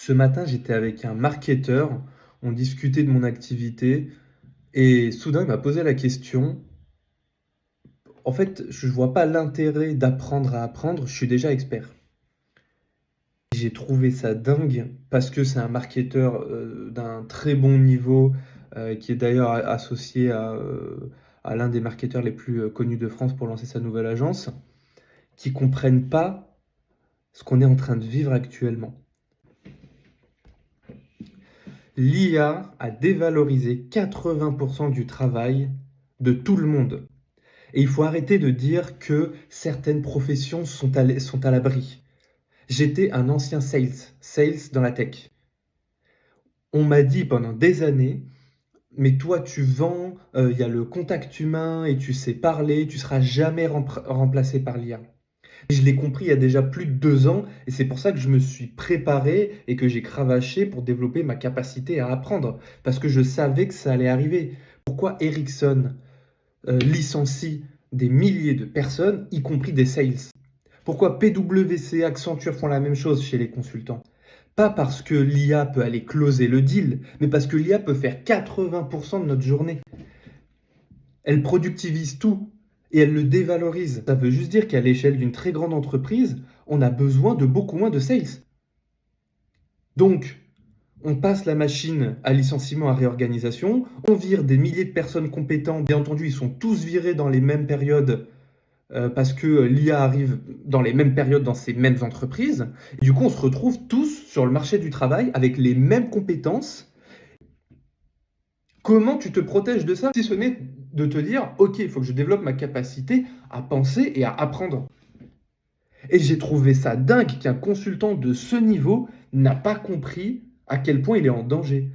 Ce matin, j'étais avec un marketeur, on discutait de mon activité et soudain, il m'a posé la question. En fait, je vois pas l'intérêt d'apprendre à apprendre, je suis déjà expert. J'ai trouvé ça dingue parce que c'est un marketeur, d'un très bon niveau, qui est d'ailleurs associé à l'un des marketeurs les plus, connus de France pour lancer sa nouvelle agence, qui comprennent pas ce qu'on est en train de vivre actuellement. L'IA a dévalorisé 80% du travail de tout le monde. Et il faut arrêter de dire que certaines professions sont à l'abri. J'étais un ancien sales dans la tech. On m'a dit pendant des années, mais toi tu vends, il y a le contact humain et tu sais parler, tu seras jamais remplacé par l'IA. Je l'ai compris il y a déjà plus de 2 ans et c'est pour ça que je me suis préparé et que j'ai cravaché pour développer ma capacité à apprendre, parce que je savais que ça allait arriver. Pourquoi Ericsson, licencie des milliers de personnes, y compris des sales? Pourquoi PwC, Accenture font la même chose chez les consultants? Pas parce que l'IA peut aller closer le deal, mais parce que l'IA peut faire 80% de notre journée. Elle productivise tout et elle le dévalorise. Ça veut juste dire qu'à l'échelle d'une très grande entreprise, on a besoin de beaucoup moins de sales. Donc, on passe la machine à licenciement, à réorganisation, on vire des milliers de personnes compétentes. Bien entendu, ils sont tous virés dans les mêmes périodes parce que l'IA arrive dans les mêmes périodes dans ces mêmes entreprises. Et du coup, on se retrouve tous sur le marché du travail avec les mêmes compétences. Comment tu te protèges de ça si ce n'est de te dire, ok, il faut que je développe ma capacité à penser et à apprendre. Et j'ai trouvé ça dingue qu'un consultant de ce niveau n'a pas compris à quel point il est en danger.